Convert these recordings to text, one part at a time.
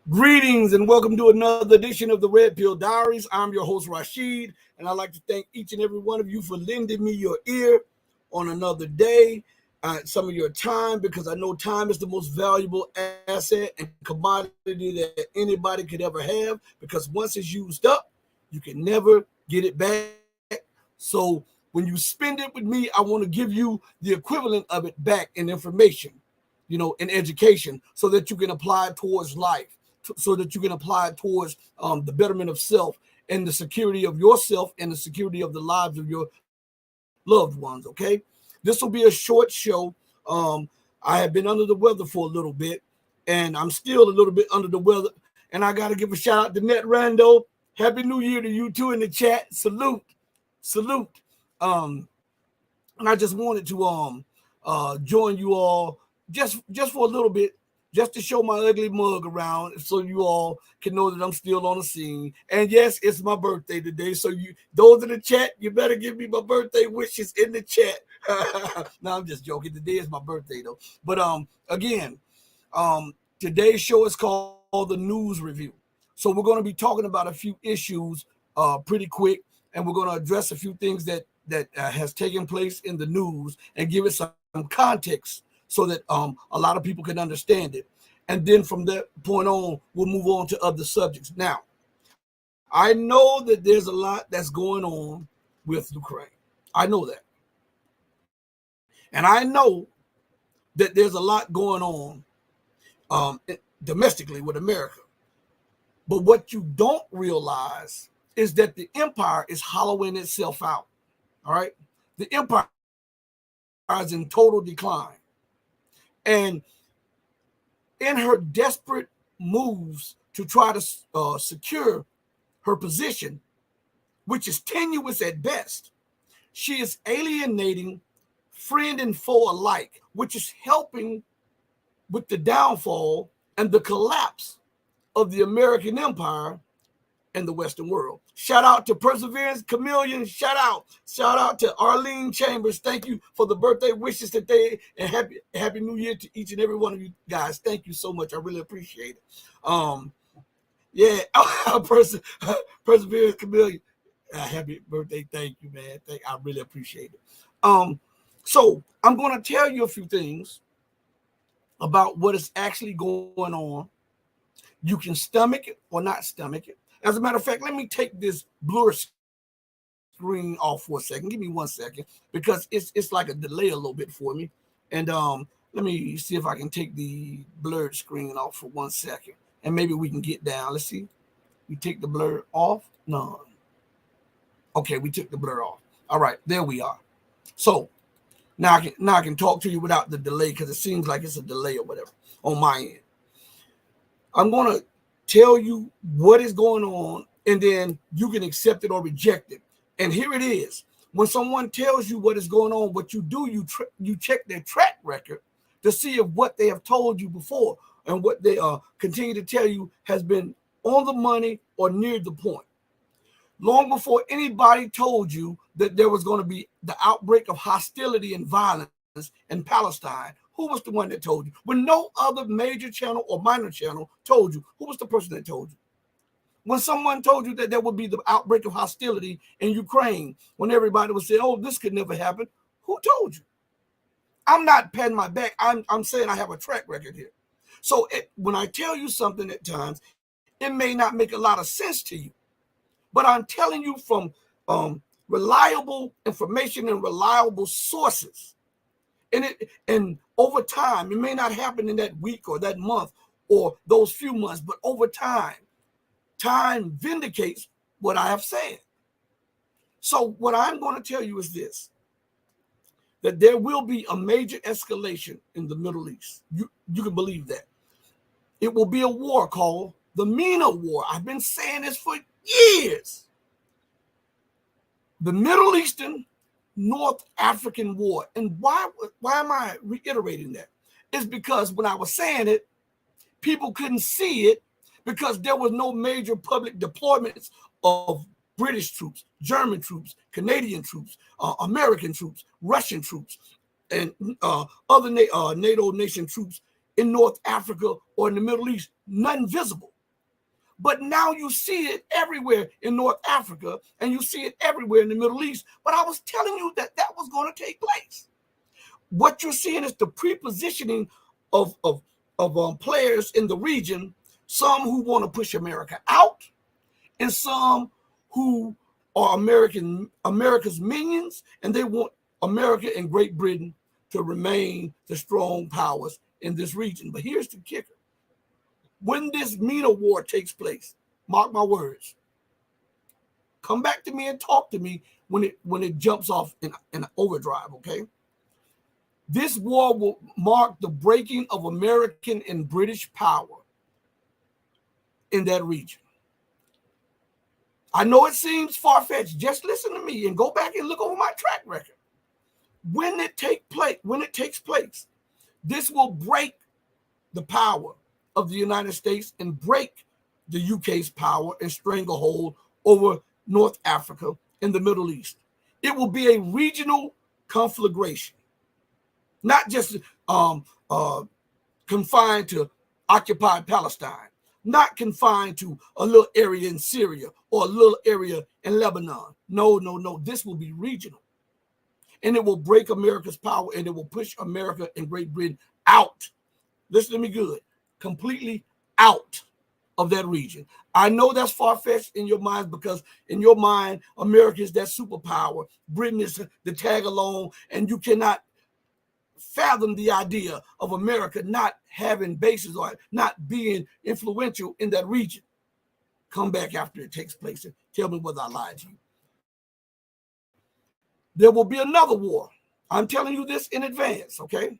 Greetings and welcome to another edition of the Red Pill Diaries. I'm your host, Rashid, and I'd like to thank each and every one of you for lending me your ear on another day, some of your time, because I know time is the most valuable asset and commodity that anybody could ever have, because once it's used up, you can never get it back. So when you spend it with me, I want to give you the equivalent of it back in information, in education, so that you can apply it towards life, so that you can apply it towards the betterment of self and the security of yourself and the security of the lives of your loved ones. Okay, this will be a short show. I have been under the weather for a little bit, and I'm still a little bit under the weather. And I got to give a shout out to Net Rando. Happy New Year to you too in the chat. Salute, salute. Um, and I just wanted to join you all just for a little bit, just to show my ugly mug around, so you all can know that I'm still on the scene. And yes, it's my birthday today, so you those in the chat, you better give me my birthday wishes in the chat. No, I'm just joking. Today is my birthday though. But again, today's show is called the News Review. So we're going to be talking about a few issues pretty quick, and we're going to address a few things that has taken place in the news and give it some context so that a lot of people can understand it. And then from that point on, we'll move on to other subjects. Now, I know that there's a lot that's going on with Ukraine. I know that. And I know that there's a lot going on domestically with America. But what you don't realize is that the empire is hollowing itself out. All right. The empire is in total decline. And in her desperate moves to try to secure her position, which is tenuous at best, she is alienating friend and foe alike, which is helping with the downfall and the collapse of the American empire and the Western world. Shout out to Perseverance Chameleon. Shout out to Arlene Chambers. Thank you for the birthday wishes today, and happy New Year to each and every one of you guys. Thank you so much. I really appreciate it. Yeah, Perseverance Chameleon. Happy birthday. Thank you, man. I really appreciate it. So I'm going to tell you a few things about what is actually going on. You can stomach it or not stomach it. As a matter of fact, let me take this blur screen off for a second. Give me 1 second, because it's like a delay a little bit for me. And let me see if I can take the blurred screen off for 1 second, and maybe we can get down. Let's see. We take the blur off. No. Okay, we took the blur off. All right, there we are. So now I can talk to you without the delay, because it seems like it's a delay or whatever on my end. I'm going to tell you what is going on, and then you can accept it or reject it. And here it is. When someone tells you what is going on, what you do, you check their track record to see if what they have told you before and what they continue to tell you has been on the money or near the point. Long before anybody told you that there was going to be the outbreak of hostility and violence in Palestine, who was the one that told you? When no other major channel or minor channel told you, who was the person that told you? When someone told you that there would be the outbreak of hostility in Ukraine, when everybody was saying, oh, this could never happen, who told you? I'm not patting my back. I'm saying I have a track record here. So when I tell you something at times, it may not make a lot of sense to you. But I'm telling you from reliable information and reliable sources. And over time, it may not happen in that week or that month or those few months, but over time vindicates what I have said. So what I'm going to tell you is this, that there will be a major escalation in the Middle East. You can believe that. It will be a war called the MENA War. I've been saying this for years. The Middle Eastern North African War. And why am I reiterating that? It's because when I was saying it, people couldn't see it because there was no major public deployments of British troops, German troops, Canadian troops, American troops, Russian troops, and other NATO nation troops in North Africa or in the Middle East. None visible. But now you see it everywhere in North Africa, and you see it everywhere in the Middle East. But I was telling you that that was going to take place. What you're seeing is the prepositioning of players in the region, some who want to push America out, and some who are America's minions, and they want America and Great Britain to remain the strong powers in this region. But here's the kicker. When this MENA war takes place, mark my words, come back to me and talk to me when it jumps off in overdrive, okay? This war will mark the breaking of American and British power in that region. I know it seems far-fetched. Just listen to me and go back and look over my track record. When it takes place, this will break the power of the United States and break the UK's power and stranglehold over North Africa and the Middle East. It will be a regional conflagration, not just confined to occupied Palestine, not confined to a little area in Syria or a little area in Lebanon. No, no, no. This will be regional. And it will break America's power, and it will push America and Great Britain out. Listen to me good. Completely out of that region. I know that's far-fetched in your minds, because in your mind, America is that superpower. Britain is the tag along, and you cannot fathom the idea of America not having bases or not being influential in that region. Come back after it takes place and tell me whether I lied to you. There will be another war. I'm telling you this in advance, okay?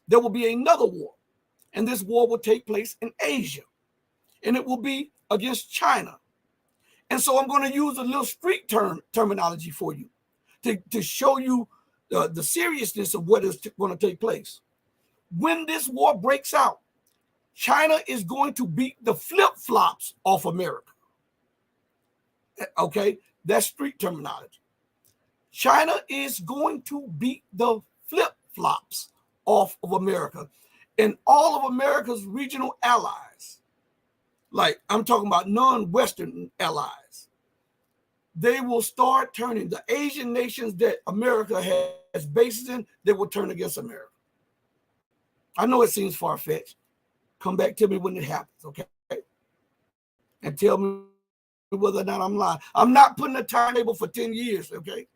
There will be another war, and this war will take place in Asia, and it will be against China. And so I'm going to use a little street terminology for you to show you the seriousness of what is going to take place. When this war breaks out, China is going to beat the flip-flops off America. Okay, that's street terminology. China is going to beat the flip-flops off of America, and all of America's regional allies, like I'm talking about non-Western allies, they will start turning. The Asian nations that America has bases in, they will turn against America. I know it seems far-fetched. Come back to me when it happens, okay? And tell me whether or not I'm lying. I'm not putting a timetable for 10 years, okay?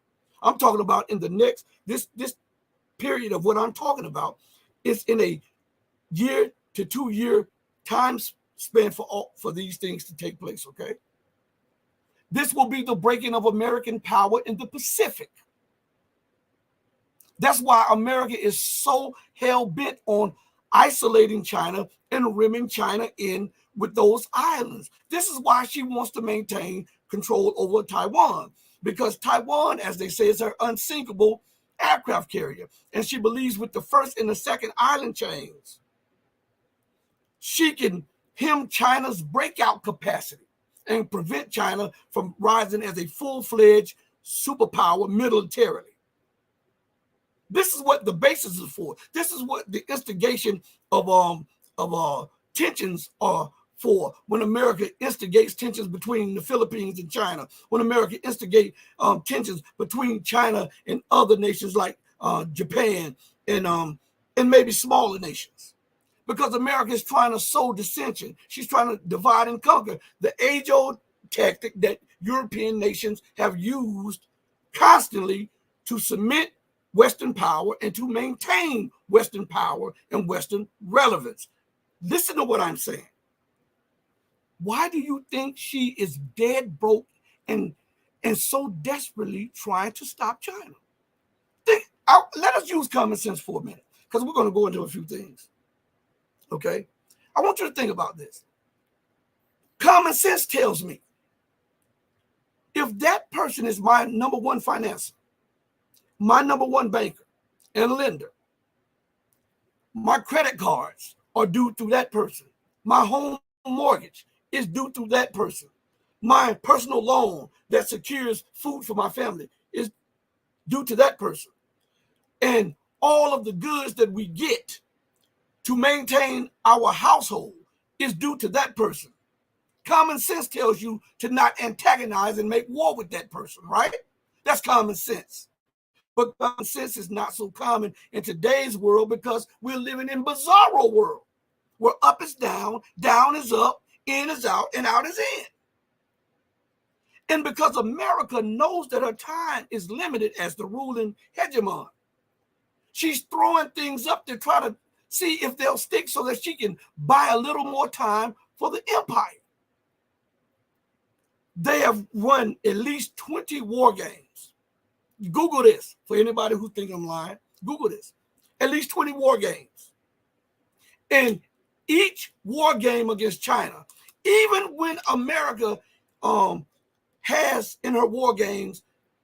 I'm talking about in the next, this period of what I'm talking about is in a year to 2 year time span for these things to take place, okay? This will be the breaking of American power in the Pacific. That's why America is so hell-bent on isolating China and rimming China in with those islands. This is why she wants to maintain control over Taiwan, because Taiwan, as they say, is her unsinkable aircraft carrier. And she believes with the first and the second island chains, she can hem China's breakout capacity and prevent China from rising as a full-fledged superpower militarily. This is what the basis is for. This is what the instigation of tensions are for. When America instigates tensions between the Philippines and China, when America instigates tensions between China and other nations like Japan and maybe smaller nations, because America is trying to sow dissension. She's trying to divide and conquer. The age-old tactic that European nations have used constantly to cement Western power and to maintain Western power and Western relevance. Listen to what I'm saying. Why do you think she is dead broke and so desperately trying to stop China? Let us use common sense for a minute, because we're going to go into a few things. Okay? I want you to think about this. Common sense tells me if that person is my number one financier, my number one banker and lender, my credit cards are due through that person, my home mortgage is due through that person, my personal loan that secures food for my family is due to that person, and all of the goods that we get to maintain our household is due to that person. Common sense tells you to not antagonize and make war with that person, right? That's common sense. But common sense is not so common in today's world because we're living in bizarro world where up is down, down is up, in is out, and out is in. And because America knows that her time is limited as the ruling hegemon, she's throwing things up to try to see if they'll stick so that she can buy a little more time for the empire. They have run at least 20 war games. Google this for anybody who thinks I'm lying. Google this. At least 20 war games. And each war game against China, even when America has in her war games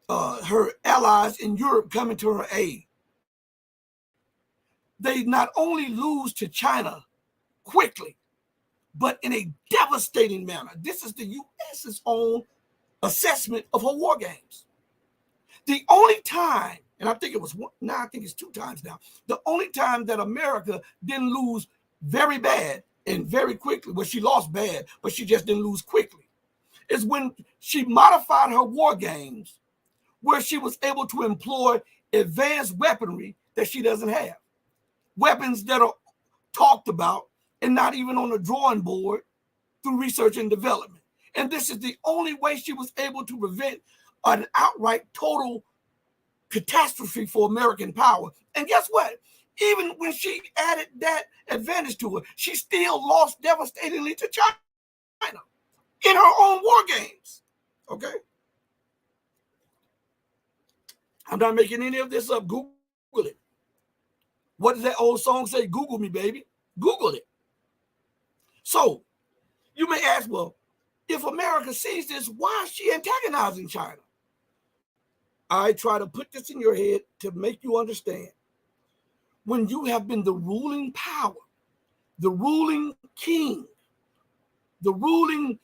her allies in Europe coming to her aid, they not only lose to China quickly, but in a devastating manner. This is the U.S.'s own assessment of her war games. The only time, and I think it was one, now I think it's 2 times now, the only time that America didn't lose very bad and very quickly, well, she lost bad, but she just didn't lose quickly, is when she modified her war games where she was able to employ advanced weaponry that she doesn't have. Weapons that are talked about and not even on the drawing board through research and development. And this is the only way she was able to prevent an outright total catastrophe for American power. And guess what? Even when she added that advantage to her, she still lost devastatingly to China in her own war games. Okay? I'm not making any of this up. Google it. What does that old song say? Google me, baby. Google it. So you may ask, well, if America sees this, why is she antagonizing China? I try to put this in your head to make you understand. When you have been the ruling power, the ruling king, the ruling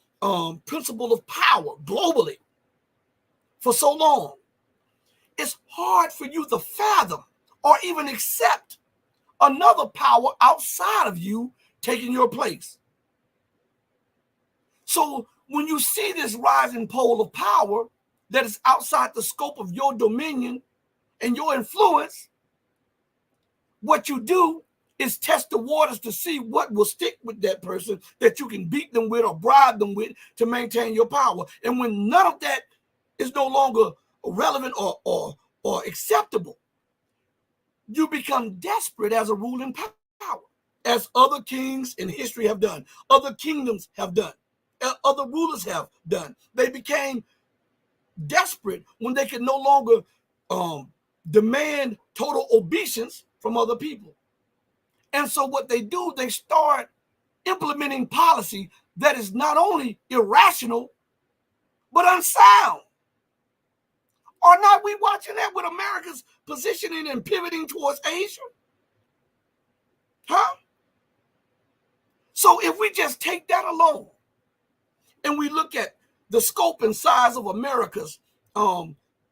principle of power globally for so long, it's hard for you to fathom or even accept another power outside of you taking your place. So when you see this rising pole of power that is outside the scope of your dominion and your influence, what you do is test the waters to see what will stick with that person that you can beat them with or bribe them with to maintain your power. And when none of that is no longer relevant or acceptable, you become desperate as a ruling power, as other kings in history have done, other kingdoms have done, other rulers have done. They became desperate when they could no longer demand total obeisance from other people. And so what they do, they start implementing policy that is not only irrational, but unsound. Are not we watching that with America's positioning and pivoting towards Asia? Huh? So if we just take that alone and we look at the scope and size of America's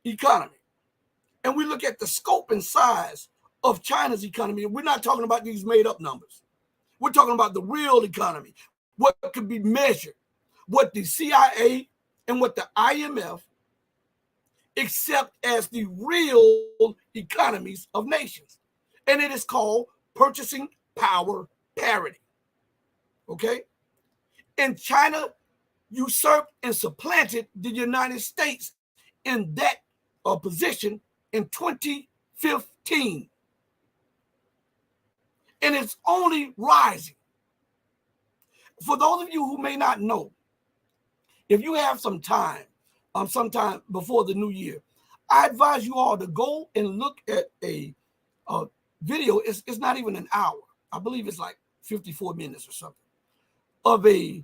economy, and we look at the scope and size of China's economy, we're not talking about these made up numbers. We're talking about the real economy, what could be measured, what the CIA and what the IMF accept as the real economies of nations. And it is called purchasing power parity. Okay? And China usurped and supplanted the United States in that position in 2015. And it's only rising. For those of you who may not know, if you have some time, sometime before the new year, I advise you all to go and look at a video. It's not even an hour. I believe it's like 54 minutes or something of a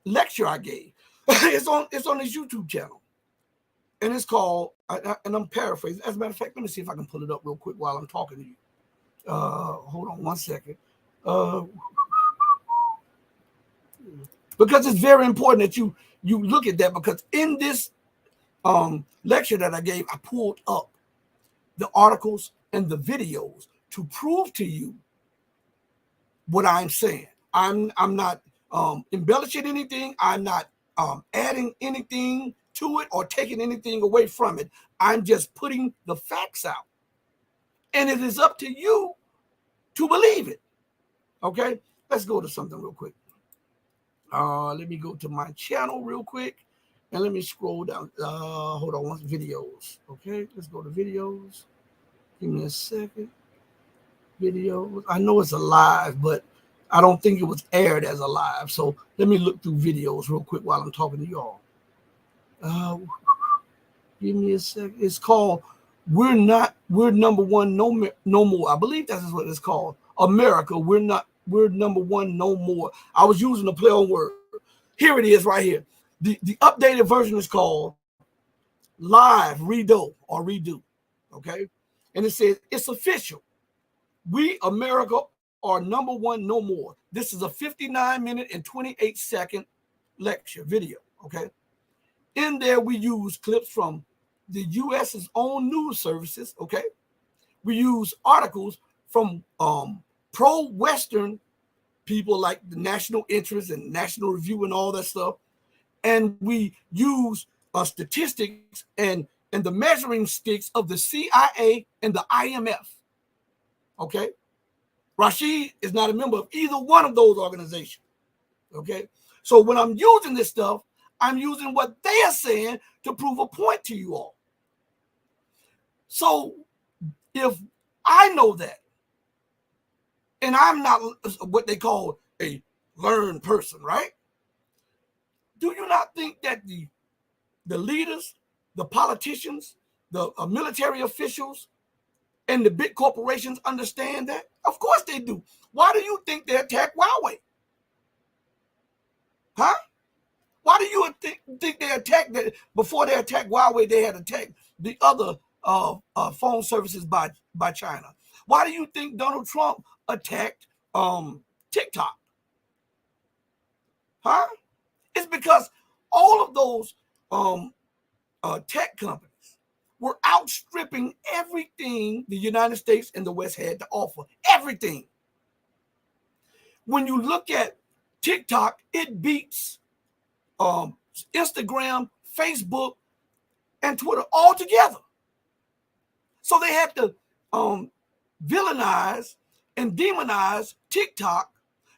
lecture I gave. It's on his YouTube channel, and it's called, and I'm paraphrasing. As a matter of fact, let me see if I can pull it up real quick while I'm talking to you. Hold on one second. Because it's very important that you look at that, because in this lecture that I gave, I pulled up the articles and the videos to prove to you what I'm saying. I'm not embellishing anything. I'm not adding anything to it or taking anything away from it. I'm just putting the facts out. And it is up to you to believe it. Okay? Let's go to something real quick. Let me go to my channel real quick. And let me scroll down. Hold on, videos. Okay, let's go to videos. Give me a second. Videos. I know it's a live, but I don't think it was aired as a live. So let me look through videos real quick while I'm talking to y'all. Give me a second. It's called we're number one no more. I believe that's what it's called. America, we're number one no more. I was using a play on word. Here it is right here. The updated version is called Live Redo. Okay. And it says it's official. We America are number one no more. This is a 59-minute and 28-second lecture video. Okay. In there, we use clips from the U.S.'s own news services. Okay. We use articles from pro-Western people like the National Interest and National Review and all that stuff. And we use statistics and the measuring sticks of the CIA and the IMF. Okay. Rashid is not a member of either one of those organizations. Okay. So when I'm using this stuff, I'm using what they are saying to prove a point to you all. So if I know that, and I'm not what they call a learned person, right? Do you not think that the leaders, the politicians, the military officials, and the big corporations understand that? Of course they do. Why do you think they attacked Huawei? Huh? Why do you think they attacked that? Before they attacked Huawei, they had attacked the other phone services by China. Why do you think Donald Trump attacked TikTok? Huh? It's because all of those tech companies were outstripping everything the United States and the West had to offer. Everything. When you look at TikTok, it beats Instagram, Facebook, and Twitter all together. So they had to villainize and demonize TikTok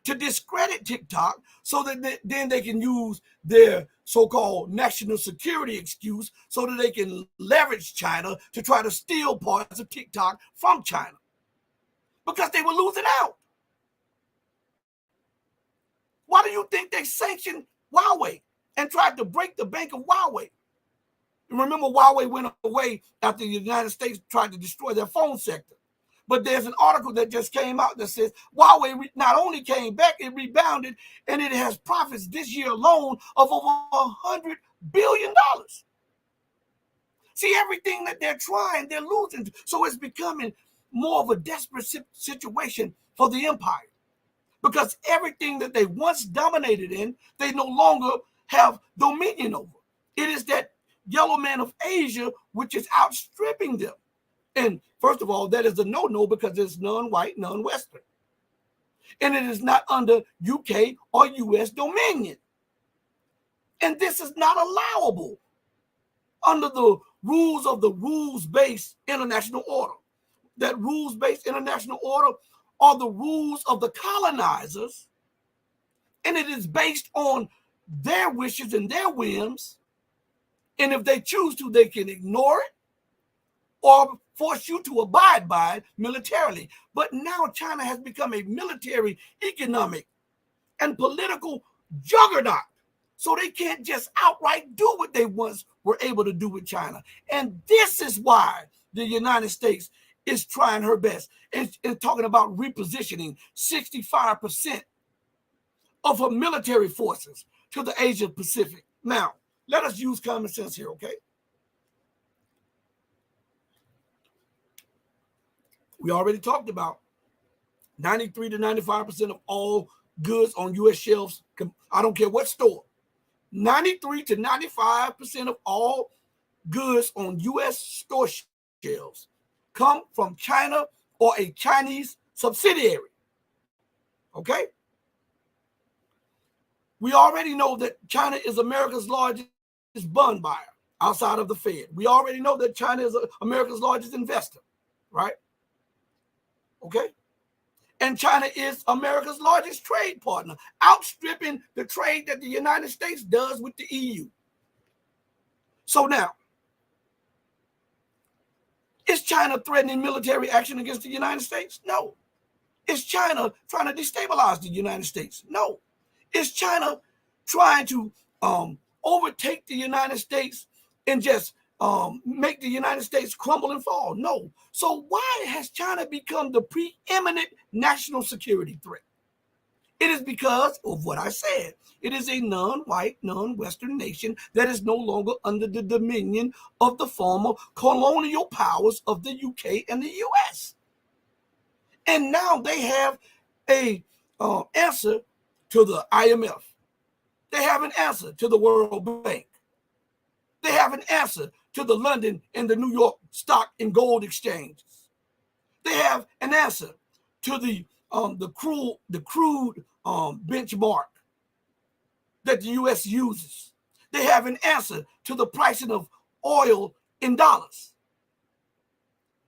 to discredit TikTok so that then they can use their so-called national security excuse so that they can leverage China to try to steal parts of TikTok from China because they were losing out. Why do you think they sanctioned Huawei and tried to break the bank of Huawei? Remember, Huawei went away after the United States tried to destroy their phone sector. But there's an article that just came out that says Huawei not only came back, it rebounded, and it has profits this year alone of over $100 billion. See, everything that they're trying, they're losing. So it's becoming more of a desperate situation for the empire because everything that they once dominated in, they no longer have dominion over. It is that yellow man of Asia, which is outstripping them. And first of all, that is a no-no because it's non-white, non-Western. And it is not under UK or US dominion. And this is not allowable under the rules of the rules-based international order. That rules-based international order are the rules of the colonizers, and it is based on their wishes and their whims. And if they choose to, they can ignore it or force you to abide by it militarily. But now China has become a military, economic, and political juggernaut. So they can't just outright do what they once were able to do with China. And this is why the United States is trying her best and talking about repositioning 65% of her military forces to the Asia Pacific. Now, let us use common sense here, okay? We already talked about 93 to 95% of all goods on U.S. shelves. I don't care what store. 93 to 95% of all goods on U.S. store shelves come from China or a Chinese subsidiary. Okay? We already know that China is America's largest bond buyer outside of the Fed. We already know that China is America's largest investor, right? Okay. And China is America's largest trade partner, outstripping the trade that the United States does with the EU. So now, is China threatening military action against the United States? No. Is China trying to destabilize the United States? No. Is China trying to overtake the United States and just make the United States crumble and fall? No. So why has China become the preeminent national security threat? It is because of what I said. It is a non-white, non-Western nation that is no longer under the dominion of the former colonial powers of the UK and the US. And now they have a answer to the IMF. They have an answer to the World Bank. They have an answer to the London and the New York stock and gold exchanges. They have an answer to the crude benchmark that the U.S. uses. They have an answer to the pricing of oil in dollars.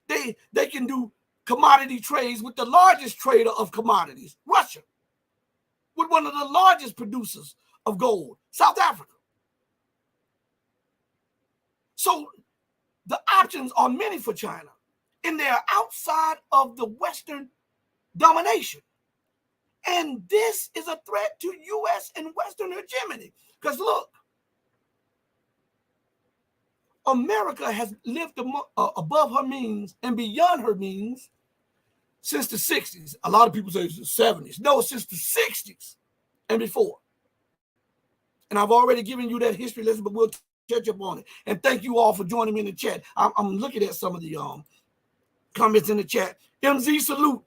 They can do commodity trades with the largest trader of commodities, Russia, with one of the largest producers of gold, South Africa. So the options are many for China, and they are outside of the Western domination. And this is a threat to U.S. and Western hegemony. Because look, America has lived above her means and beyond her means since the 60s. A lot of people say it's the 70s. No, since the 60s and before. And I've already given you that history lesson, but we'll catch up on it. And thank you all for joining me in the chat. I'm looking at some of the comments in the chat. MZ salute.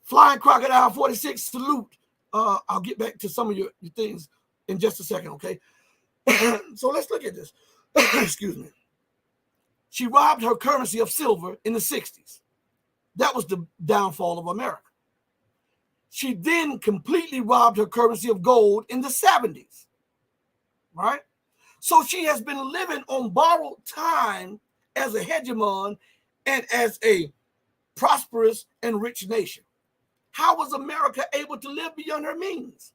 Flying Crocodile 46 salute. I'll get back to some of your things in just a second, okay? So let's look at this. Excuse me. She robbed her currency of silver in the 60s. That was the downfall of America. She then completely robbed her currency of gold in the 70s, right? So she has been living on borrowed time as a hegemon and as a prosperous and rich nation. How was America able to live beyond her means?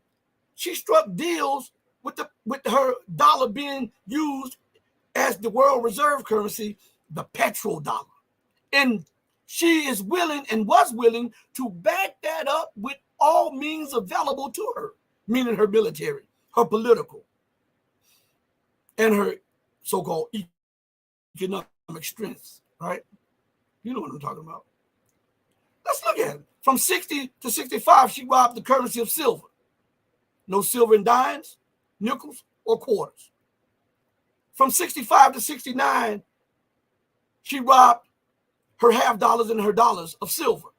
She struck deals with her dollar being used as the world reserve currency, the petrodollar. And she is willing and was willing to back that up with all means available to her, meaning her military, her political, and her so-called economic strengths, right? You know what I'm talking about. Let's look at it. From 60 to 65, she robbed the currency of silver. No silver in dimes, nickels, or quarters. From 65 to 69, she robbed her half dollars and her dollars of silver.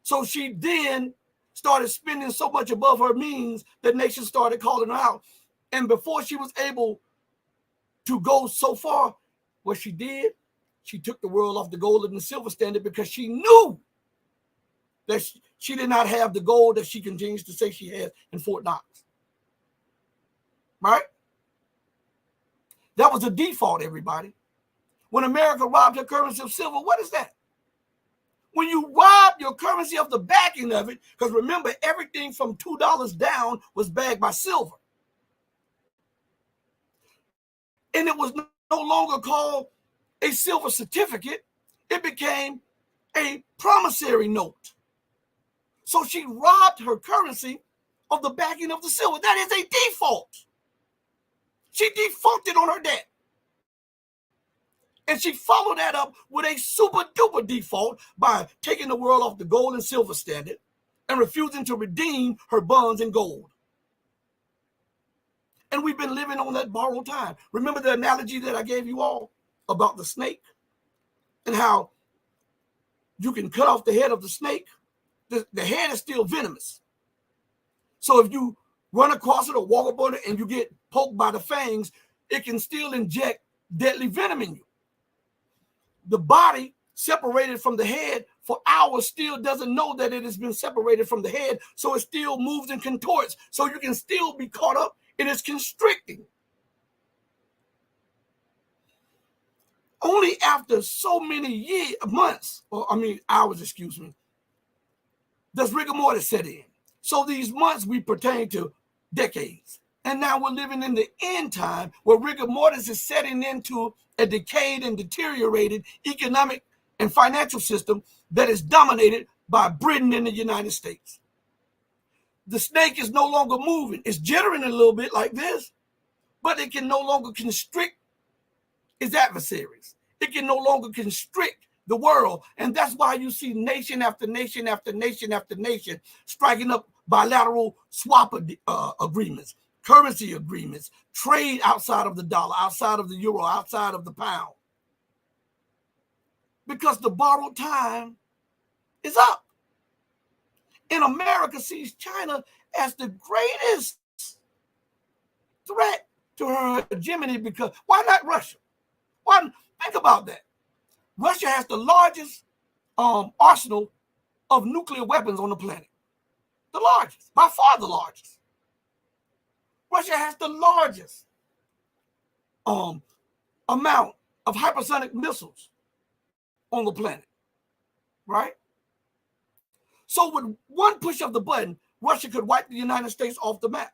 So she then started spending so much above her means that nations started calling her out. And before she was able to go so far, what she did, she took the world off the gold and the silver standard because she knew that she did not have the gold that she continues to say she has in Fort Knox. Right? That was a default, everybody. When America robbed her currency of silver, what is that? When you rob your currency of the backing of it, because remember, everything from $2 down was backed by silver. And it was no longer called a silver certificate. It became a promissory note. So she robbed her currency of the backing of the silver. That is a default. She defaulted on her debt. And she followed that up with a super duper default by taking the world off the gold and silver standard and refusing to redeem her bonds in gold. And we've been living on that borrowed time. Remember the analogy that I gave you all about the snake and how you can cut off the head of the snake? The head is still venomous. So if you run across it or walk up on it and you get poked by the fangs, it can still inject deadly venom in you. The body separated from the head for hours still doesn't know that it has been separated from the head, so it still moves and contorts, so you can still be caught up in its constricting. Only after so many hours, does rigor mortis set in. So these months we pertain to decades. And now we're living in the end time where rigor mortis is setting into a decayed and deteriorated economic and financial system that is dominated by Britain and the United States. The snake is no longer moving. It's jittering a little bit like this, but it can no longer constrict its adversaries. It can no longer constrict the world. And that's why you see nation after nation after nation after nation striking up bilateral swap agreements, currency agreements, trade outside of the dollar, outside of the euro, outside of the pound. Because the borrowed time is up. And America sees China as the greatest threat to her hegemony, because why not Russia? Think about that. Russia has the largest arsenal of nuclear weapons on the planet. The largest, by far the largest. Russia has the largest amount of hypersonic missiles on the planet, right? So with one push of the button, Russia could wipe the United States off the map.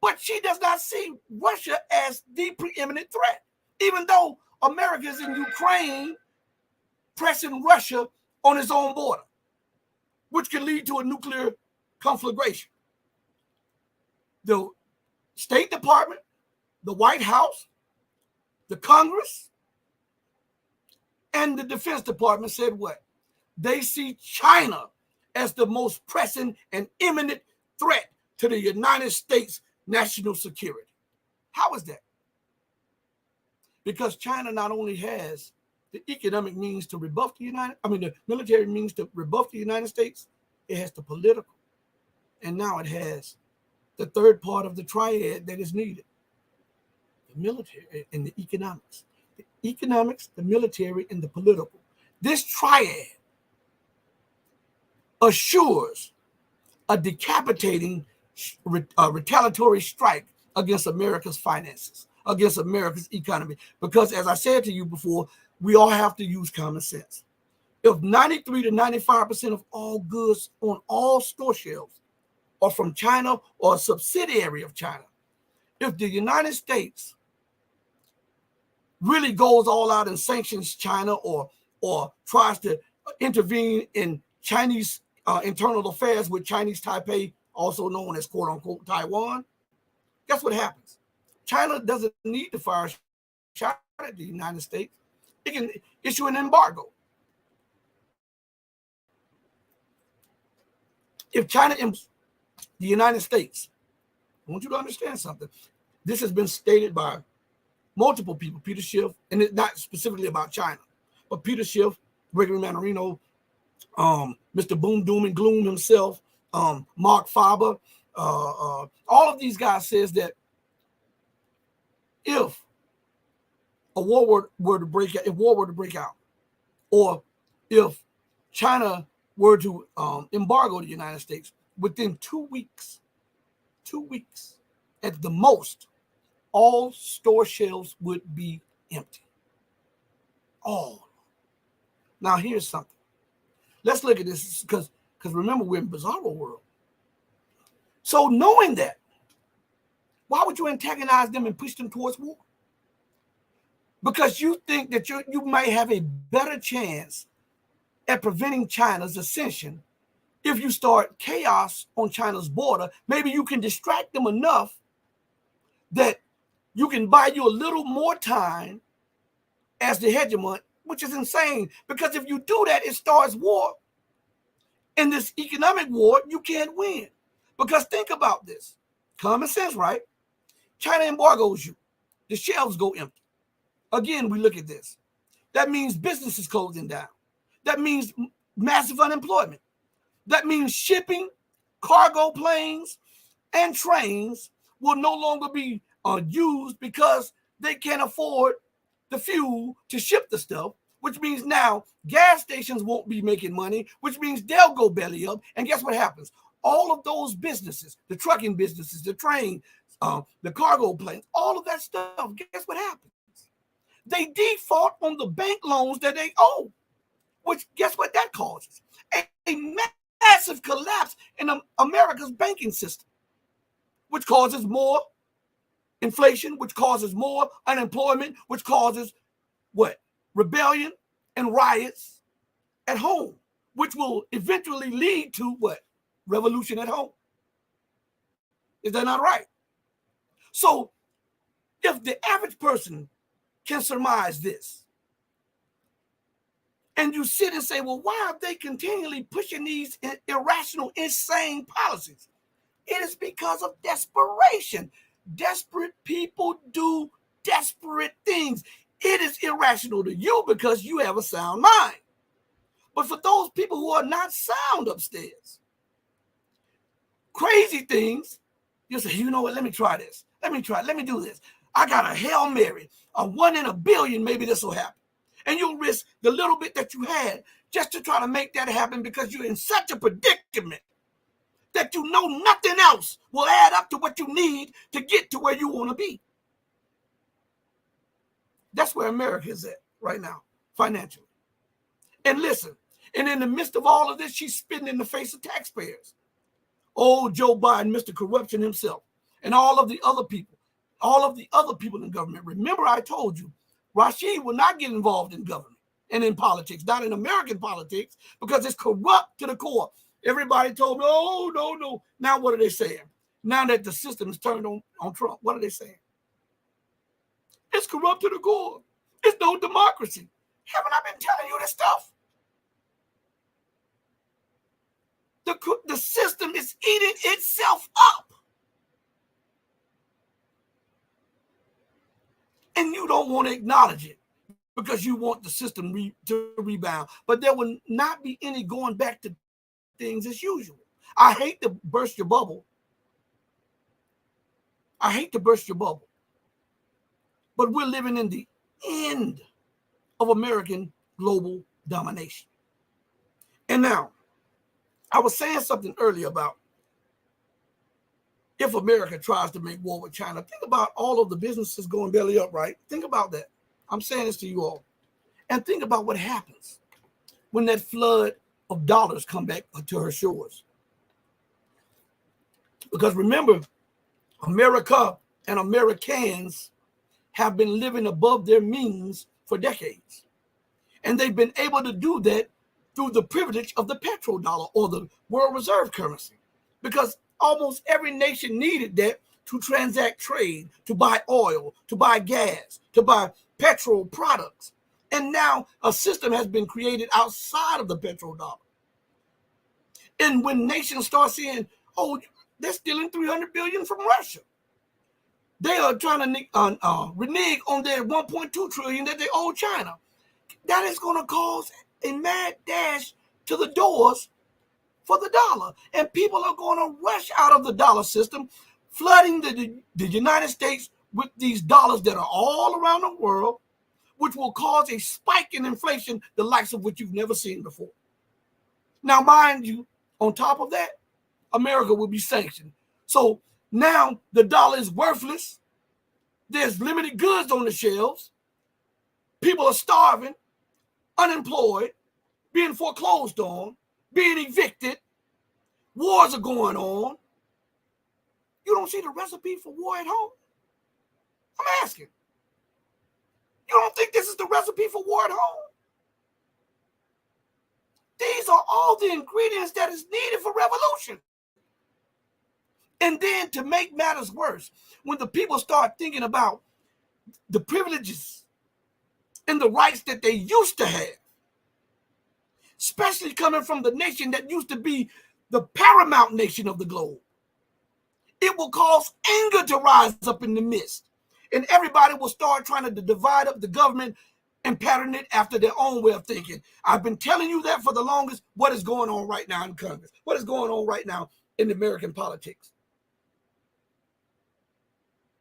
But she does not see Russia as the preeminent threat, even though America is in Ukraine pressing Russia on its own border, which can lead to a nuclear conflagration. The State Department, the White House, the Congress, and the Defense Department said what? They see China as the most pressing and imminent threat to the United States national security. How is that? Because China not only has the economic means to rebuff the military means to rebuff the United States, it has the political. And now it has the third part of the triad that is needed: the military and the economics. The economics, the military, and the political. This triad assures a decapitating retaliatory strike against America's finances, against America's economy. Because as I said to you before, we all have to use common sense. If 93 to 95% of all goods on all store shelves are from China or a subsidiary of China, if the United States really goes all out and sanctions China or tries to intervene in Chinese internal affairs with Chinese Taipei, also known as quote unquote Taiwan, guess what happens? China doesn't need to fire shot at the United States. It can issue an embargo. If China the United States, I want you to understand something. This has been stated by multiple people, Peter Schiff, and it's not specifically about China, but Peter Schiff, Gregory Mannarino, Mr. Boom, Doom, and Gloom himself, Mark Faber, all of these guys says that if war were to break out, or if China were to embargo the United States, within 2 weeks at the most, all store shelves would be empty. All. Now here's something. Let's look at this, because remember, we're in bizarro world. So knowing that, why would you antagonize them and push them towards war? Because you think that you might have a better chance at preventing China's ascension if you start chaos on China's border. Maybe you can distract them enough that you can buy you a little more time as the hegemon, which is insane, because if you do that, it starts war. In this economic war, you can't win. Because think about this. Common sense, right? China embargoes you. The shelves go empty. Again, we look at this. That means businesses closing down. That means massive unemployment. That means shipping, cargo planes, and trains will no longer be used because they can't afford the fuel to ship the stuff. which means now gas stations won't be making money, which means they'll go belly up. And guess what happens? All of those businesses, the trucking businesses, the train, the cargo planes, all of that stuff, guess what happens? They default on the bank loans that they owe, which guess what that causes? A massive collapse in America's banking system, which causes more inflation, which causes more unemployment, which causes what? Rebellion and riots at home, which will eventually lead to what? Revolution at home. Is that not right? So if the average person can surmise this, and you sit and say, well, why are they continually pushing these irrational, insane policies? It is because of desperation. Desperate people do desperate things. It is irrational to you because you have a sound mind. But for those people who are not sound upstairs, crazy things, you say, you know what, let me try this. Let me do this. I got a Hail Mary, a 1 in a billion, maybe this will happen. And you'll risk the little bit that you had just to try to make that happen because you're in such a predicament that you know nothing else will add up to what you need to get to where you want to be. That's where America is at right now, financially. And listen, and in the midst of all of this, she's spitting in the face of taxpayers. Oh, Joe Biden, Mr. Corruption himself, and all of the other people in government. Remember, I told you, Rashid will not get involved in government and in politics, not in American politics, because it's corrupt to the core. Everybody told me, oh, no. Now what are they saying? Now that the system is turned on Trump, what are they saying? It's corrupt to the core. It's no democracy. Haven't I been telling you this stuff? The system is eating itself up. And you don't want to acknowledge it because you want the system to rebound. But there will not be any going back to things as usual. I hate to burst your bubble. But we're living in the end of American global domination. And now, I was saying something earlier about if America tries to make war with China, think about all of the businesses going belly up, right? Think about that. I'm saying this to you all. And think about what happens when that flood of dollars come back to her shores. Because remember, America and Americans have been living above their means for decades. And they've been able to do that through the privilege of the petrodollar or the world reserve currency. Because almost every nation needed that to transact trade, to buy oil, to buy gas, to buy petrol products. And now a system has been created outside of the petrodollar. And when nations start saying, oh, they're stealing $300 billion from Russia, they are trying to renege on their $1.2 trillion that they owe China. That is going to cause a mad dash to the doors for the dollar. And people are going to rush out of the dollar system, flooding the United States with these dollars that are all around the world, which will cause a spike in inflation, the likes of which you've never seen before. Now, mind you, on top of that, America will be sanctioned. So now the dollar is worthless. There's limited goods on the shelves. People are starving, unemployed, being foreclosed on, being evicted. Wars are going on. You don't see the recipe for war at home? I'm asking. You don't think this is the recipe for war at home? These are all the ingredients that is needed for revolution. And then to make matters worse, when the people start thinking about the privileges and the rights that they used to have, especially coming from the nation that used to be the paramount nation of the globe, it will cause anger to rise up in the midst. And everybody will start trying to divide up the government and pattern it after their own way of thinking. I've been telling you that for the longest. What is going on right now in Congress? What is going on right now in American politics?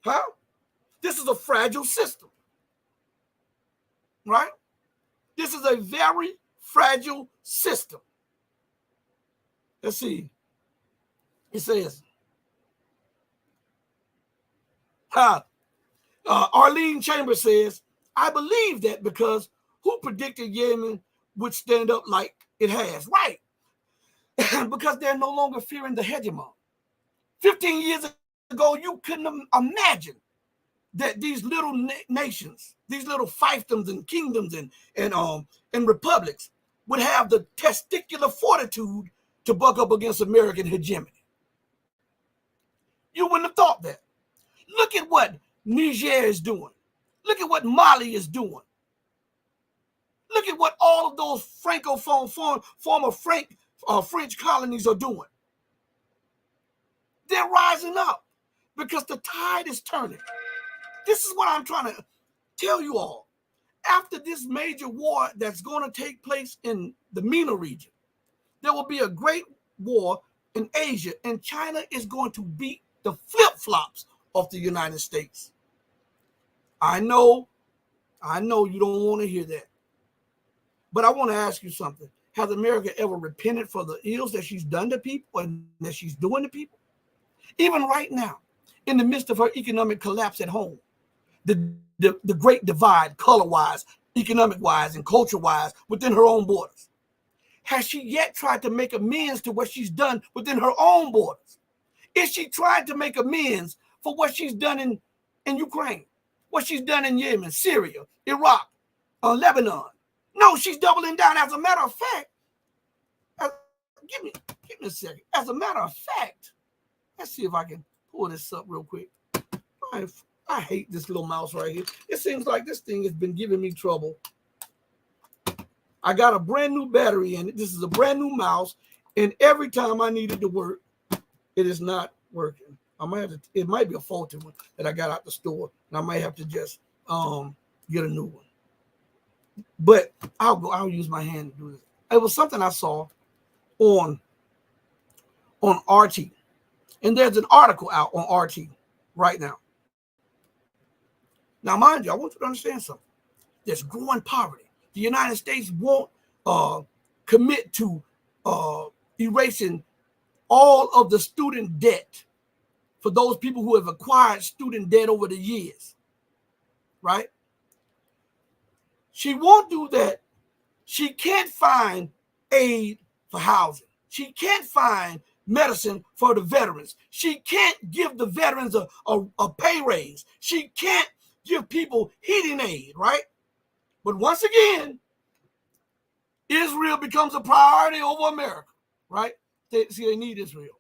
Huh? This is a fragile system, right? This is a very fragile system. Let's see. It says, Arlene Chambers says, I believe that because who predicted Yemen would stand up like it has? Right. Because they're no longer fearing the hegemon. 15 years ago, you couldn't imagine that these little nations, these little fiefdoms and kingdoms and republics would have the testicular fortitude to buck up against American hegemony. You wouldn't have thought that. Look at what Niger is doing. Look at what Mali is doing. Look at what all of those Francophone, former French colonies are doing. They're rising up because the tide is turning. This is what I'm trying to tell you all. After this major war that's going to take place in the MENA region, there will be a great war in Asia, and China is going to beat the flip-flops of the United States. I know you don't want to hear that. But I want to ask you something. Has America ever repented for the ills that she's done to people and that she's doing to people? Even right now, in the midst of her economic collapse at home, the great divide, color-wise, economic-wise, and culture-wise within her own borders. Has she yet tried to make amends to what she's done within her own borders? Is she trying to make amends for what she's done in Ukraine, what she's done in Yemen, Syria, Iraq, Lebanon? No, she's doubling down. As a matter of fact, give me a second. As a matter of fact, let's see if I can pull this up real quick. I hate this little mouse right here. It seems like this thing has been giving me trouble. I got a brand new battery in it. This is a brand new mouse, and every time I need it to work, it is not working. It might be a faulty one that I got out the store, and I might have to just get a new one. But I'll use my hand to do this. It was something I saw on RT. And there's an article out on RT right now. Now, mind you, I want you to understand something. There's growing poverty. The United States won't commit to erasing all of the student debt for those people who have acquired student debt over the years, right? She won't do that. She can't find aid for housing. She can't find medicine for the veterans. She can't give the veterans a pay raise. She can't give people heating aid, right? But once again, Israel becomes a priority over America, right? They need Israel.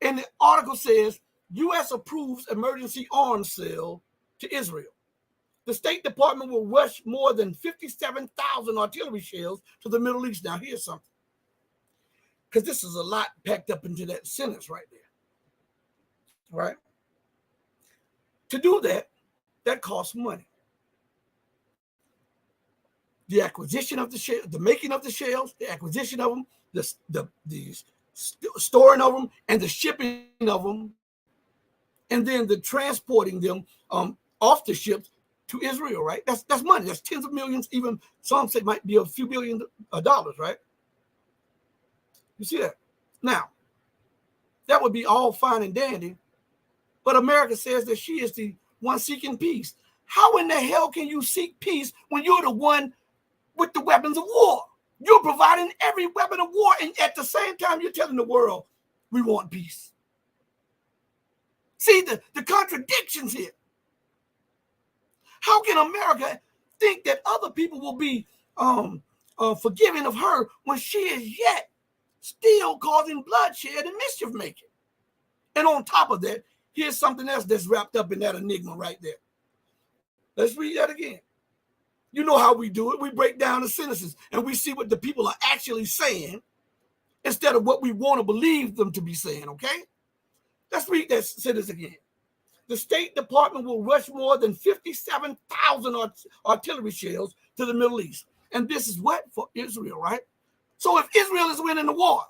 And the article says, U.S. approves emergency arms sale to Israel. The State Department will rush more than 57,000 artillery shells to the Middle East. Now, here's something. Because this is a lot packed up into that sentence right there. Right? To do that, that costs money. The acquisition of the shell, the making of the shells, the acquisition of them, the storing of them, and the shipping of them, and then the transporting them off the ships to Israel, right? That's money. That's tens of millions, even some say might be a few billion dollars, right? You see that? Now, that would be all fine and dandy, but America says that she is the one seeking peace. How in the hell can you seek peace when you're the one with the weapons of war? You're providing every weapon of war, and at the same time, you're telling the world, we want peace. See the contradictions here. How can America think that other people will be forgiving of her when she is yet still causing bloodshed and mischief making? And on top of that, here's something else that's wrapped up in that enigma right there. Let's read that again. You know how we do it. We break down the sentences and we see what the people are actually saying instead of what we want to believe them to be saying, okay? Let's read that sentence again. The State Department will rush more than 57,000 artillery shells to the Middle East. And this is what? For Israel, right? So if Israel is winning the war,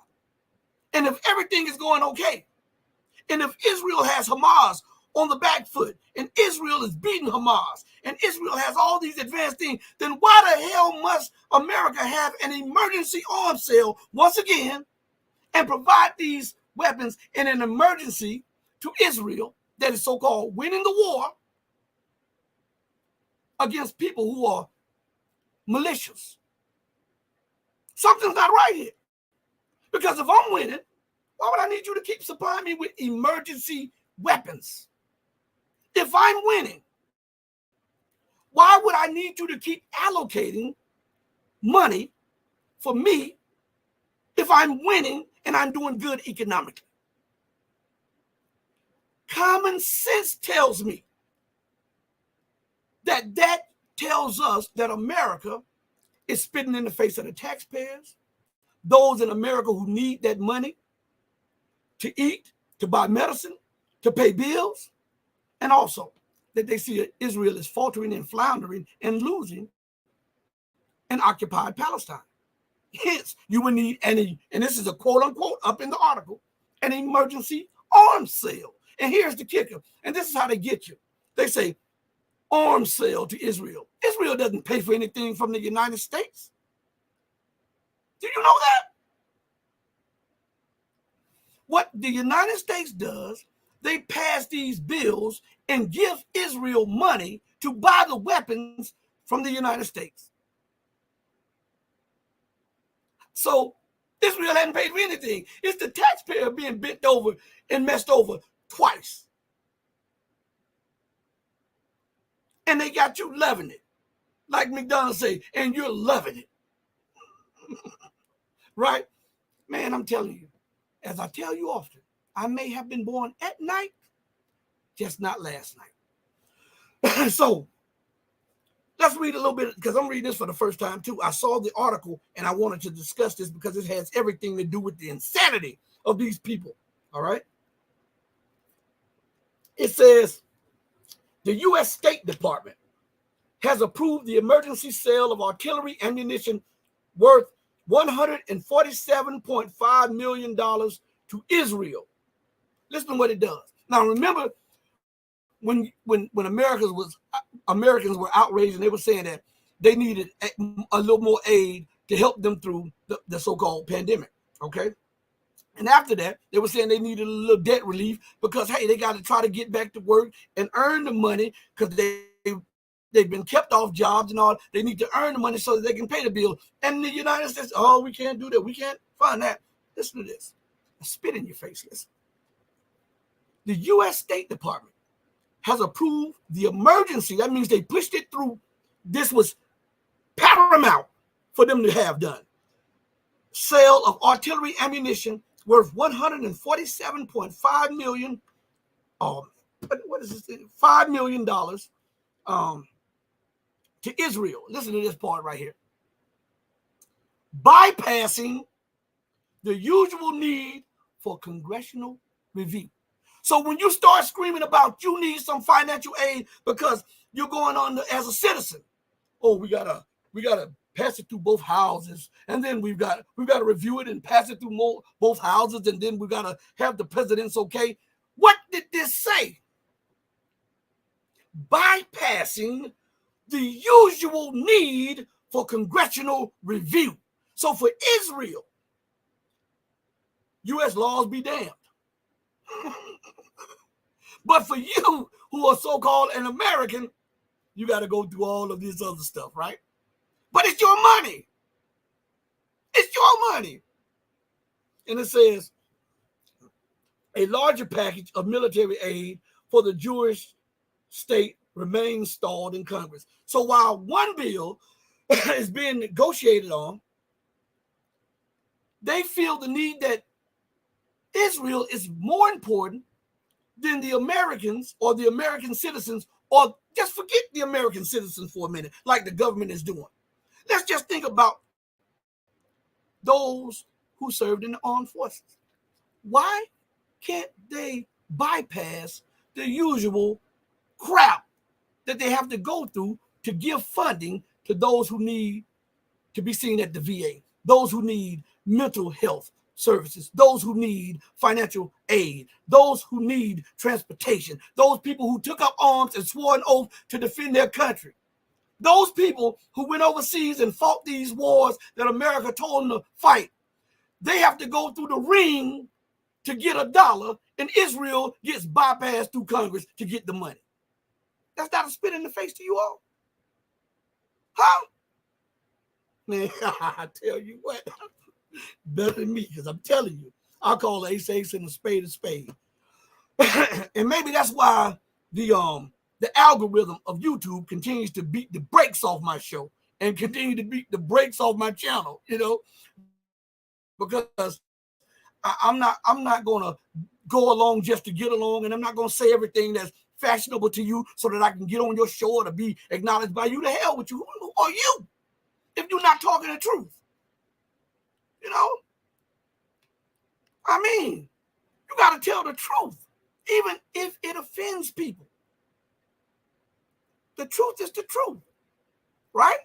and if everything is going okay, and if Israel has Hamas on the back foot, and Israel is beating Hamas, and Israel has all these advanced things, then why the hell must America have an emergency arms sale once again and provide these weapons in an emergency to Israel that is so-called winning the war against people who are malicious? Something's not right here. Because if I'm winning, why would I need you to keep supplying me with emergency weapons? If I'm winning, why would I need you to keep allocating money for me if I'm winning and I'm doing good economically? Common sense tells me that tells us that America is spitting in the face of the taxpayers, those in America who need that money to eat, to buy medicine, to pay bills, and also that they see that Israel is faltering and floundering and losing in occupied Palestine. Hence, you would need and this is a quote unquote up in the article, an emergency arms sale. And here's the kicker, and this is how they get you. They say arms sale to Israel. Israel doesn't pay for anything from the United States. Do you know that? What the United States does, they pass these bills and give Israel money to buy the weapons from the United States. So Israel hadn't paid for anything. It's the taxpayer being bent over and messed over twice. And they got you loving it. Like McDonald's say, and you're loving it. Right? Man, I'm telling you, as I tell you often, I may have been born at night, just not last night. So let's read a little bit, because I'm reading this for the first time too. I saw the article and I wanted to discuss this because it has everything to do with the insanity of these people. All right. It says the U.S. State Department has approved the emergency sale of artillery ammunition worth $147.5 million to Israel. Listen to what it does. Now, remember when Americans were outraged and they were saying that they needed a little more aid to help them through the so-called pandemic, okay? And after that, they were saying they needed a little debt relief because, hey, they got to try to get back to work and earn the money because they've been kept off jobs and all. They need to earn the money so that they can pay the bill. And the United States, oh, we can't do that. We can't fund that. Listen to this. I spit in your face. Listen. The U.S. State Department has approved the emergency. That means they pushed it through. This was paramount for them to have done. Sale of artillery ammunition worth $147.5 million. What is this? $5 million to Israel. Listen to this part right here. Bypassing the usual need for congressional review. So when you start screaming about you need some financial aid because you're going on as a citizen, oh, we gotta pass it through both houses, and then we've got to review it and pass it through both houses, and then we got to have the president's okay. What did this say? Bypassing the usual need for congressional review. So for Israel, U.S. laws be damned. But for you who are so-called an American, you got to go through all of this other stuff, right? But it's your money. It's your money. And it says a larger package of military aid for the Jewish state remains stalled in Congress. So while one bill is being negotiated on, they feel the need that Israel is more important than the Americans or the American citizens, or just forget the American citizens for a minute, like the government is doing. Let's just think about those who served in the armed forces. Why can't they bypass the usual crap that they have to go through to give funding to those who need to be seen at the VA, those who need mental health services, those who need financial aid, those who need transportation, those people who took up arms and swore an oath to defend their country, those people who went overseas and fought these wars that America told them to fight. They have to go through the ring to get $1, and Israel gets bypassed through Congress to get the money. That's not a spit in the face to you all? Huh? Man, I tell you what, better than me, because I'm telling you, I'll call ace ace and a spade a spade. And maybe that's why the algorithm of YouTube continues to beat the brakes off my show and continue to beat the brakes off my channel, because I'm not gonna go along just to get along, and I'm not gonna say everything that's fashionable to you so that I can get on your show or to be acknowledged by you. To hell with you. Who are you if you're not talking the truth? I mean, you got to tell the truth, even if it offends people. The truth is the truth, right?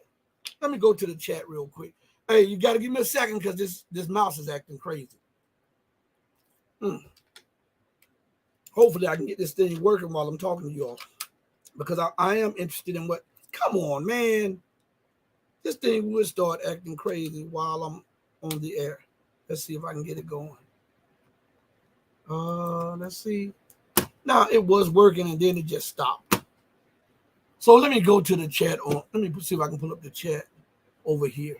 Let me go to the chat real quick. Hey, you got to give me a second because this mouse is acting crazy. Hopefully I can get this thing working while I'm talking to you all, because I am interested in what. Come on, man. This thing would start acting crazy while I'm on the air. Let's see if I can get it going. Let's see. Now it was working and then it just stopped. So let me go to the chat. Let me see if I can pull up the chat over here.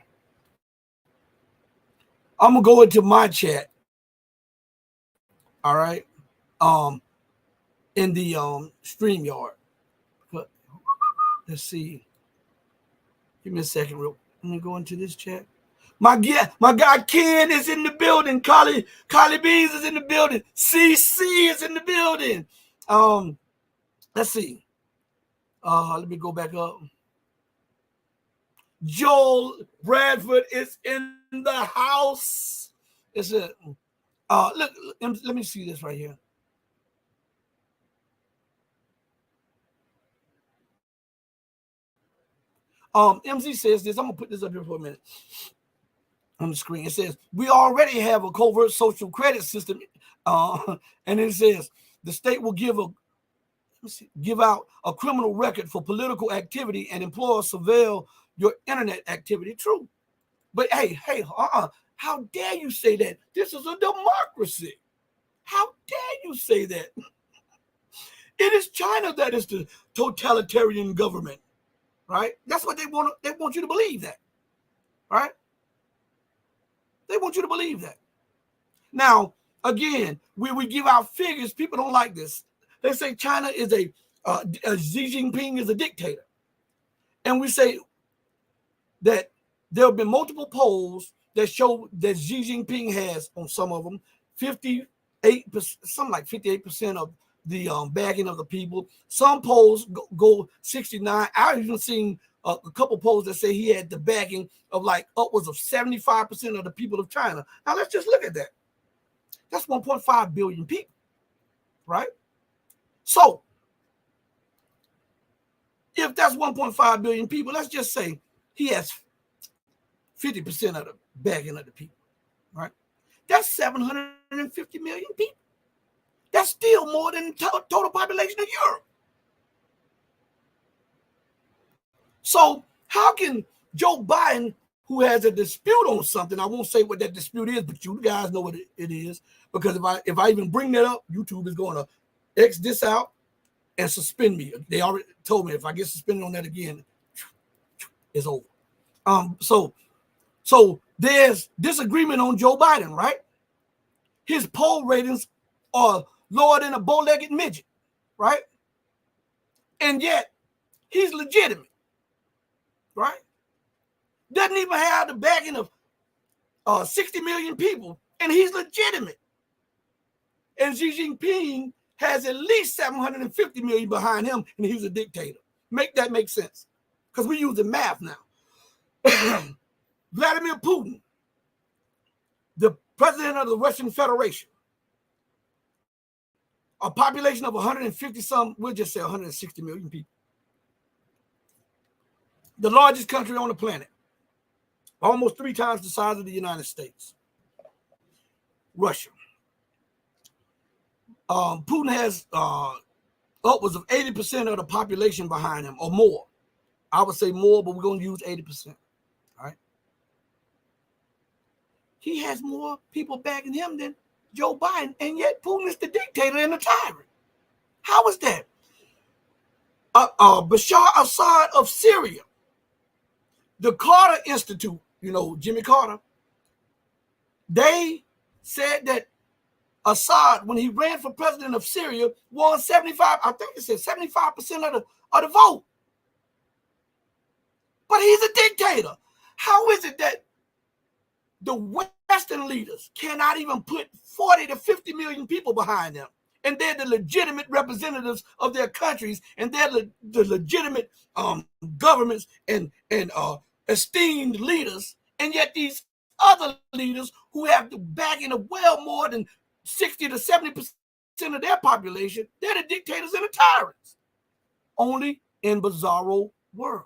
I'm gonna go into my chat. All right. In the StreamYard. But let's see. Give me a second, real. Let me go into this chat. My guy Ken is in the building. Carly Beans is in the building. CC is in the building. Let's see. Let me go back up. Joel Bradford is in the house. It's a look. Let me see this right here. MZ says this. I'm gonna put this up here for a minute on the screen. It says we already have a covert social credit system, and it says the state will give out a criminal record for political activity and employ or surveil your internet activity. True, but hey, how dare you say that? This is a democracy. How dare you say that? It is China that is the totalitarian government, right? That's what they want. They want you to believe that, right? They want you to believe that. Now, again, when we give out figures, people don't like this. They say China is Xi Jinping is a dictator. And we say that there have been multiple polls that show that Xi Jinping has, on some of them, 58%, something like 58% of the backing of the people. Some polls go 69. I've even seen a couple polls that say he had the backing of like upwards of 75% of the people of China. Now, let's just look at that. That's 1.5 billion people, right? So, if that's 1.5 billion people, let's just say he has 50% of the backing of the people, right? That's 750 million people. That's still more than the total population of Europe. So how can Joe Biden, who has a dispute on something, I won't say what that dispute is, but you guys know what it is, because if I even bring that up, YouTube is going to X this out and suspend me. They already told me if I get suspended on that again, it's over. So there's disagreement on Joe Biden, right? His poll ratings are lower than a bow-legged midget, right? And yet he's legitimate, right? Doesn't even have the backing of 60 million people, and he's legitimate. And Xi Jinping has at least 750 million behind him, and he's a dictator. Make that make sense? Because we're using math now. Vladimir Putin, the president of the Russian Federation, a population of 150 some, we'll just say 160 million people. The largest country on the planet, almost 3 times the size of the United States. Russia. Putin has upwards of 80% of the population behind him, or more. I would say more, but we're going to use 80%. All right. He has more people backing him than Joe Biden, and yet Putin is the dictator and the tyrant. How is that? Bashar Assad of Syria, the Carter Institute, you know, Jimmy Carter, they said that Assad, when he ran for president of Syria, won 75, I think it said 75% of the vote. But he's a dictator. How is it that the Western leaders cannot even put 40 to 50 million people behind them? And they're the legitimate representatives of their countries, and they're the legitimate governments and esteemed leaders. And yet these other leaders who have the backing of well more than 60 to 70% of their population, they're the dictators and the tyrants. Only in bizarro world.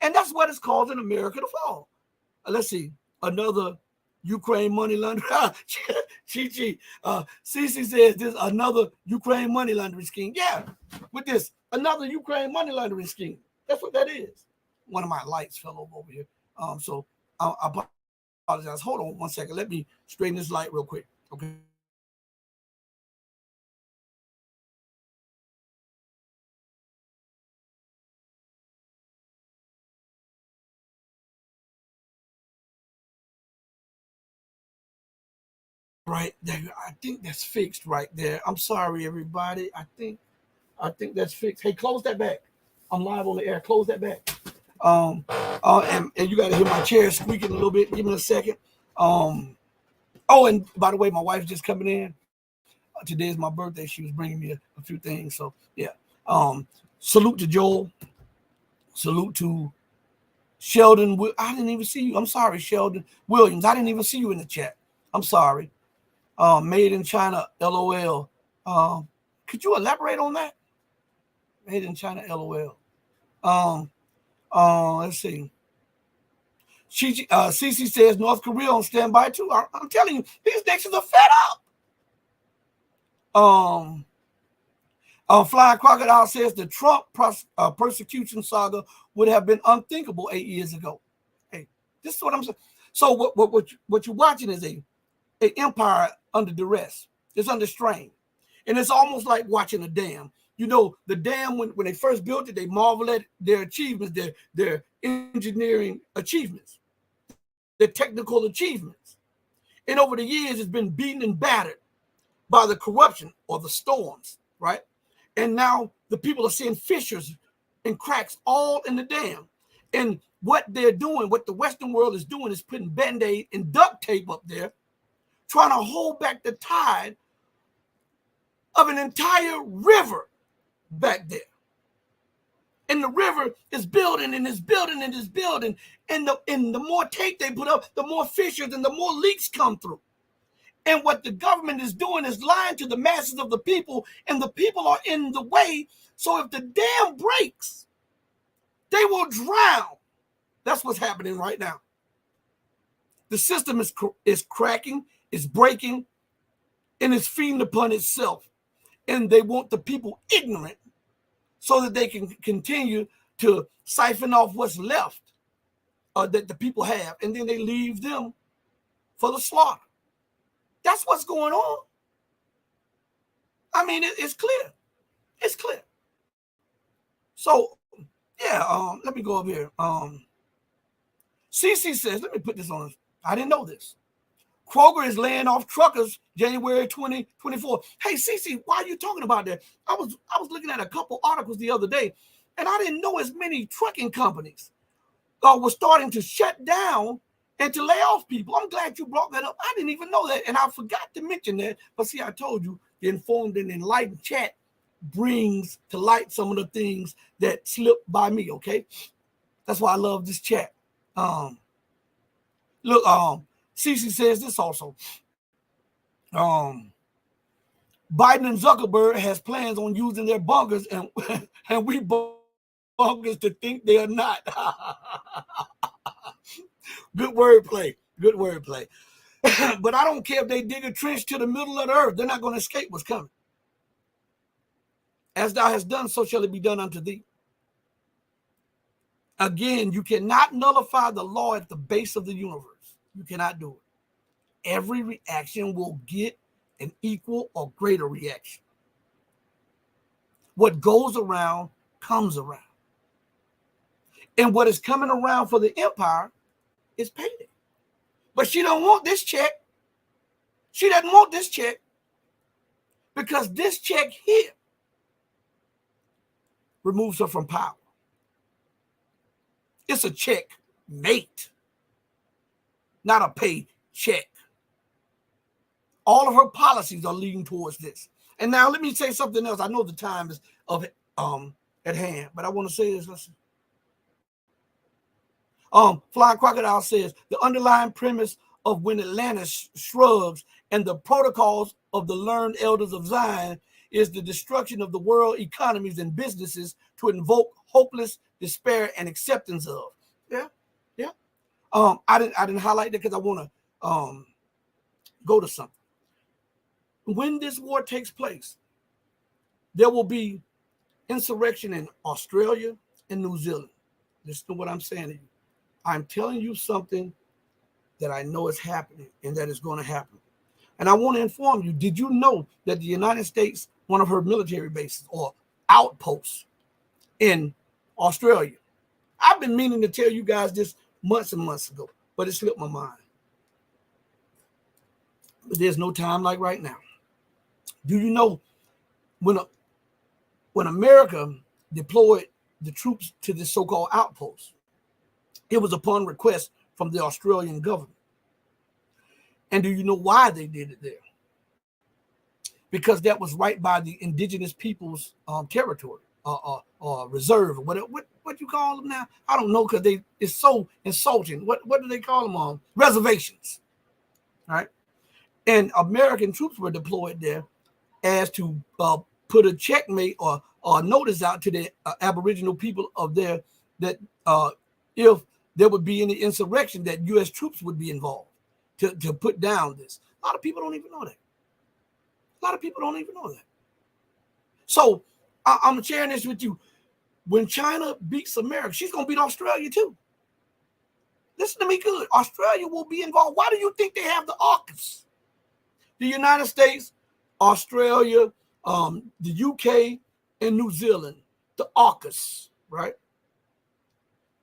That's what it's causing America to fall. Let's see, another Ukraine money laundering. Cece says this another Ukraine money laundering scheme. Yeah, with this another Ukraine money laundering scheme. That's what that is. One of my lights fell over here. So I apologize. Hold on 1 second. Let me straighten this light real quick. Okay. Right there, I think that's fixed right there. I'm sorry, everybody. I think that's fixed. Hey, close that back. I'm live on the air. Close that back. And you got to hear my chair squeaking a little bit. Give me a second. Oh, and by the way, my wife's just coming in. Today is my birthday. She was bringing me a few things. So yeah. Salute to Joel. Salute to Sheldon. I didn't even see you. I'm sorry, Sheldon Williams. I didn't even see you in the chat. I'm sorry. Made in China, LOL. Could you elaborate on that? Made in China, LOL. Let's see. Cece says North Korea on standby too. I'm telling you, these nations are fed up. Flying Crocodile says the Trump persecution saga would have been unthinkable 8 years ago. Hey, this is what I'm saying. So what you're watching is an empire under duress. It's under strain. And it's almost like watching a dam. You know, the dam, when they first built it, they marveled at their achievements, their engineering achievements, their technical achievements. And over the years, it's been beaten and battered by the corruption or the storms, right? And now the people are seeing fissures and cracks all in the dam. And what they're doing, what the Western world is doing, is putting Band-Aid and duct tape up there, trying to hold back the tide of an entire river back there. And the river is building and is building and is building. And the more tape they put up, the more fissures and the more leaks come through. And what the government is doing is lying to the masses of the people, and the people are in the way. So if the dam breaks, they will drown. That's what's happening right now. The system is cracking, is breaking, and is feeding upon itself. And they want the people ignorant so that they can continue to siphon off what's left that the people have. And then they leave them for the slaughter. That's what's going on. I mean, it's clear. It's clear. So, yeah, let me go up here. CC says, let me put this on. I didn't know this. Kroger is laying off truckers January 2024. Hey, CC, why are you talking about that? I was looking at a couple articles the other day, and I didn't know as many trucking companies were starting to shut down and to lay off people. I'm glad you brought that up. I didn't even know that, and I forgot to mention that. But see, I told you, the informed and enlightened chat brings to light some of the things that slipped by me, okay? That's why I love this chat. Look, Cece says this also. Biden and Zuckerberg has plans on using their bunkers, and we bunkers to think they are not. Good wordplay. Good wordplay. But I don't care if they dig a trench to the middle of the earth. They're not going to escape what's coming. As thou hast done, so shall it be done unto thee. Again, you cannot nullify the law at the base of the universe. You cannot do it. Every reaction will get an equal or greater reaction. What goes around comes around. And what is coming around for the empire is payday. But she don't want this check. She doesn't want this check because this check here removes her from power. It's a checkmate, not a paycheck. All of her policies are leading towards this. And now let me say something else. I know the time is of at hand, but I want to say this. Listen. Flying Crocodile says the underlying premise of when Atlantis shrugs and the protocols of the learned elders of Zion is the destruction of the world economies and businesses to invoke hopeless despair and acceptance of. Yeah. I didn't highlight that because I want to go to something. When this war takes place, there will be insurrection in Australia and New Zealand. Listen to what I'm saying to you. I'm telling you something that I know is happening and that is going to happen. And I want to inform you, did you know that the United States, one of her military bases or outposts in Australia, I've been meaning to tell you guys this months and months ago, but it slipped my mind. But there's no time like right now. Do you know when America deployed the troops to this so-called outpost, it was upon request from the Australian government. And do you know why they did it there? Because that was right by the indigenous people's territory or reserve, or what you call them now? I don't know, because it's so insulting. What do they call them? Reservations. All right. And American troops were deployed there as to put a checkmate or notice out to the Aboriginal people of there that if there would be any insurrection, that U.S. troops would be involved to put down this. A lot of people don't even know that. So I'm sharing this with you. When China beats America, she's going to beat Australia too. Listen to me good. Australia will be involved. Why do you think they have the AUKUS? The United States, Australia, the UK, and New Zealand, the AUKUS, right?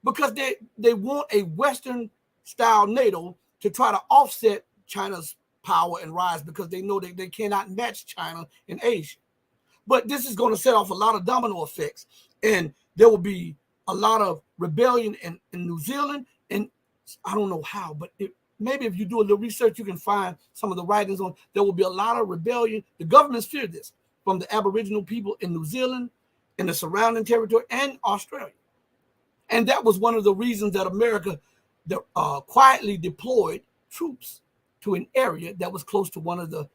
Because they want a Western-style NATO to try to offset China's power and rise, because they know that they cannot match China in Asia. But this is going to set off a lot of domino effects, and there will be a lot of rebellion in New Zealand, and I don't know how, but maybe if you do a little research, you can find some of the writings on. There will be a lot of rebellion. The governments fear this from the Aboriginal people in New Zealand, in the surrounding territory, and Australia. And that was one of the reasons that America quietly deployed troops to an area that was close to one of the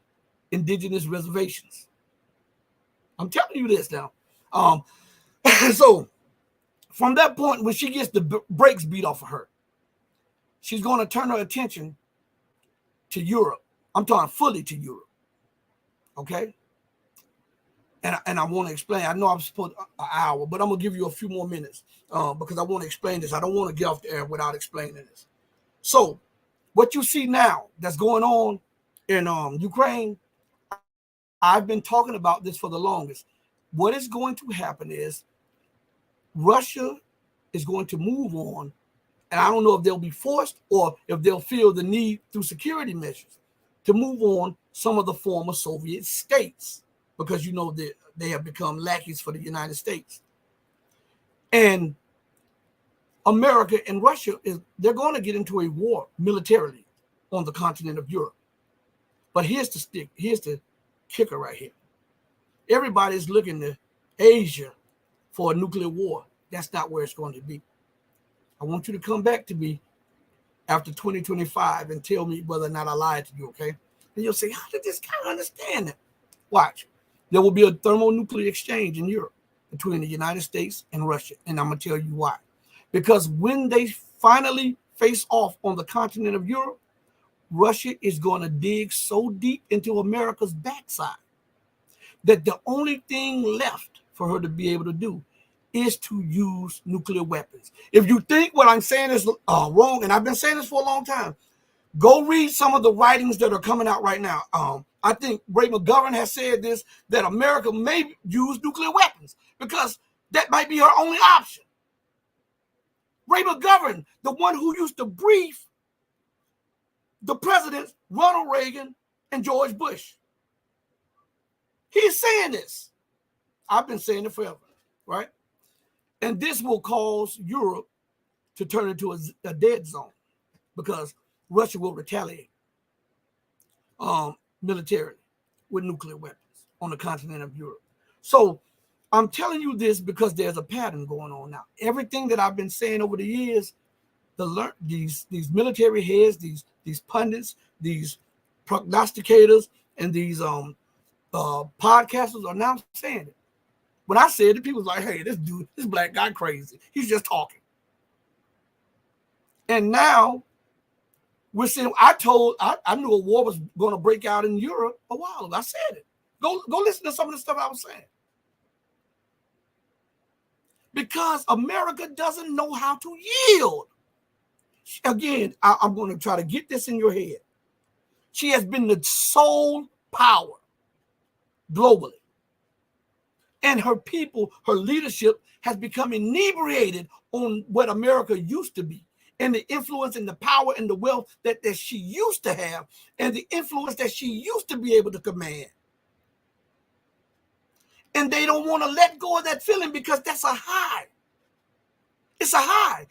indigenous reservations. I'm telling you this now. So from that point, when she gets the brakes beat off of her, she's going to turn her attention to Europe. I'm talking fully to Europe. Okay? And I want to explain. I know I'm supposed an hour, but I'm going to give you a few more minutes because I want to explain this. I don't want to get off the air without explaining this. So what you see now that's going on in Ukraine, I've been talking about this for the longest. What is going to happen is Russia is going to move on, and I don't know if they'll be forced or if they'll feel the need through security measures to move on some of the former Soviet states, because you know that they have become lackeys for the United States. And America and Russia, they're going to get into a war militarily on the continent of Europe. But here's the kicker right here. Everybody's looking to Asia for a nuclear war. That's not where it's going to be. I want you to come back to me after 2025 and tell me whether or not I lied to you, okay? And you'll say, how did this guy understand that? Watch. There will be a thermonuclear exchange in Europe between the United States and Russia. And I'm going to tell you why. Because when they finally face off on the continent of Europe, Russia is going to dig so deep into America's backside that the only thing left for her to be able to do is to use nuclear weapons. If you think what I'm saying is wrong, and I've been saying this for a long time, go read some of the writings that are coming out right now. I think Ray McGovern has said this, that America may use nuclear weapons because that might be her only option. Ray McGovern, the one who used to brief the presidents, Ronald Reagan and George Bush. He's saying this. I've been saying it forever, right? And this will cause Europe to turn into a dead zone because Russia will retaliate militarily with nuclear weapons on the continent of Europe. So I'm telling you this because there's a pattern going on now. Everything that I've been saying over the years, these military heads, these pundits, these prognosticators, and these podcasters are now saying it. When I said it, people was like, hey, this black guy crazy. He's just talking. And now we're seeing, I knew a war was going to break out in Europe a while ago. I said it. Go listen to some of the stuff I was saying. Because America doesn't know how to yield. Again, I'm going to try to get this in your head. She has been the sole power globally. And her people, her leadership has become inebriated on what America used to be, and the influence and the power and the wealth that she used to have, and the influence that she used to be able to command. And they don't want to let go of that feeling because that's a high. It's a high.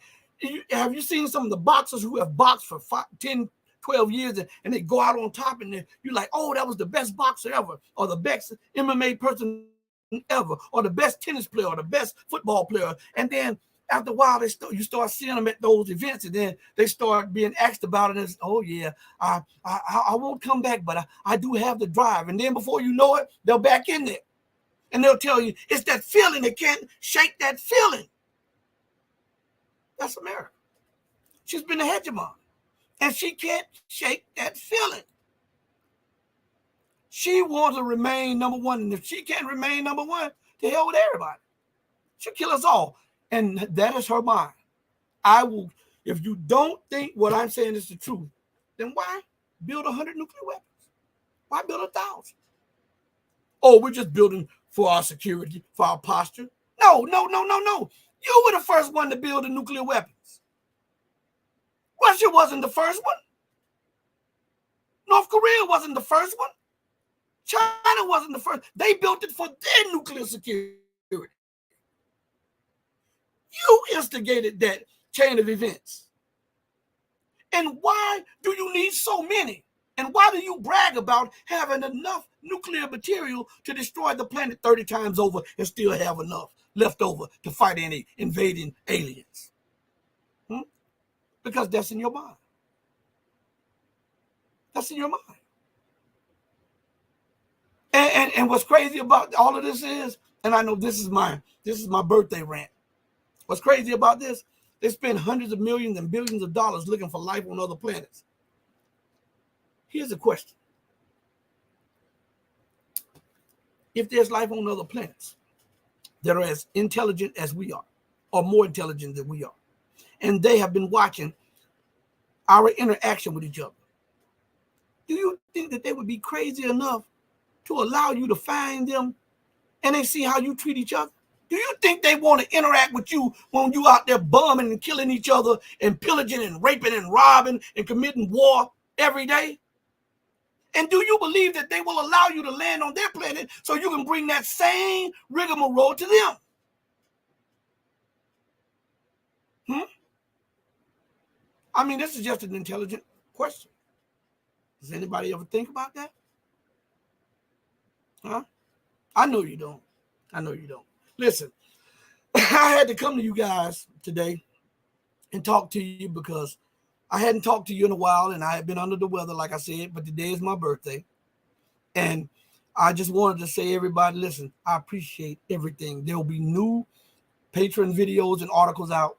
Have you seen some of the boxers who have boxed for 10, 12 years and they go out on top and you're like, oh, that was the best boxer ever, or the best MMA person ever, or the best tennis player, or the best football player. And then after a while, you start seeing them at those events, and then they start being asked about it. And oh yeah, I won't come back, but I do have the drive. And then before you know it, they're back in there, and they'll tell you it's that feeling. They can't shake that feeling. That's America. She's been the hegemon, and she can't shake that feeling. She wants to remain number one, and if she can't remain number one, to hell with everybody. She'll kill us all, and that is her mind. I will. If you don't think what I'm saying is the truth, then why build 100 nuclear weapons? Why build 1,000? Oh, we're just building for our security, for our posture. No. You were the first one to build the nuclear weapons. Russia wasn't the first one. North Korea wasn't the first one. China wasn't the first. They built it for their nuclear security. You instigated that chain of events. And why do you need so many? And why do you brag about having enough nuclear material to destroy the planet 30 times over and still have enough left over to fight any invading aliens? Because that's in your mind. That's in your mind. And what's crazy about all of this is, and I know this is my birthday rant. What's crazy about this? They spend hundreds of millions and billions of dollars looking for life on other planets. Here's a question. If there's life on other planets that are as intelligent as we are, or more intelligent than we are, and they have been watching our interaction with each other, do you think that they would be crazy enough to allow you to find them and they see how you treat each other? Do you think they want to interact with you when you out there bombing and killing each other and pillaging and raping and robbing and committing war every day? And do you believe that they will allow you to land on their planet so you can bring that same rigmarole to them? I mean, this is just an intelligent question. Does anybody ever think about that? Huh? I know you don't. I know you don't. Listen, I had to come to you guys today and talk to you because I hadn't talked to you in a while and I had been under the weather, like I said, but today is my birthday. And I just wanted to say, everybody, listen, I appreciate everything. There will be new Patreon videos and articles out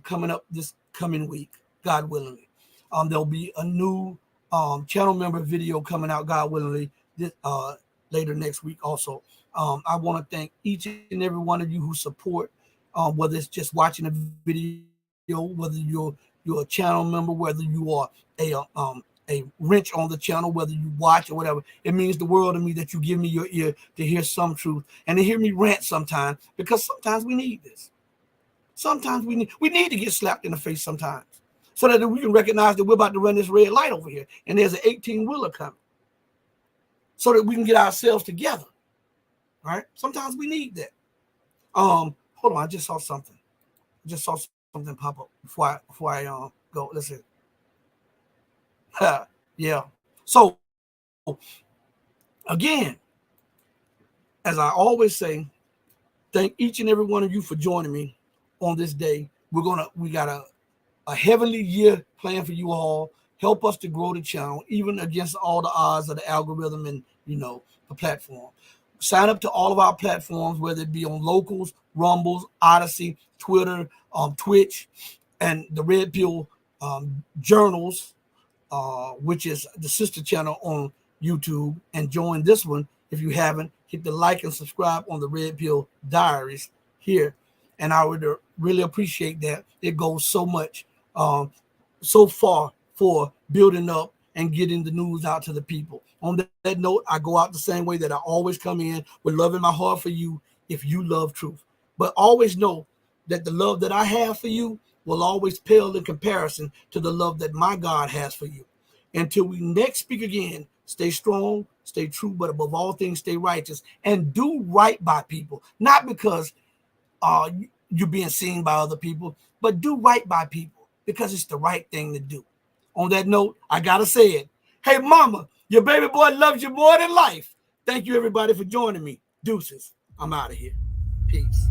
coming up this coming week, God willing. There'll be a new channel member video coming out, God willingly, this, later next week also. I want to thank each and every one of you who support, whether it's just watching a video, whether you're a channel member, whether you are a wrench on the channel, whether you watch or whatever. It means the world to me that you give me your ear to hear some truth and to hear me rant sometimes, because sometimes we need this. Sometimes we need to get slapped in the face sometimes, so that we can recognize that we're about to run this red light over here and there's an 18-wheeler coming, so that we can get ourselves together. All right? Sometimes we need that. Hold on, I just saw something. Something pop up before I go. Let's see. Yeah. So again, as I always say, thank each and every one of you for joining me on this day. We got a heavenly year planned for you all. Help us to grow the channel, even against all the odds of the algorithm and the platform. Sign up to all of our platforms, whether it be on Locals, Rumbles, Odyssey, Twitter, Twitch, and the Red Pill Journals, which is the sister channel on YouTube, and join this one if you haven't. Hit the like and subscribe on the Red Pill Diaries here, and I would really appreciate that. It goes so much, so far for building up and getting the news out to the people. On that note, I go out the same way that I always come in, with love in my heart for you if you love truth. But always know that the love that I have for you will always pale in comparison to the love that my God has for you. Until we next speak again, stay strong, stay true, but above all things, stay righteous, and do right by people. Not because you're being seen by other people, but do right by people because it's the right thing to do. On that note, I gotta say it. Hey, mama, your baby boy loves you more than life. Thank you, everybody, for joining me. Deuces. I'm out of here. Peace.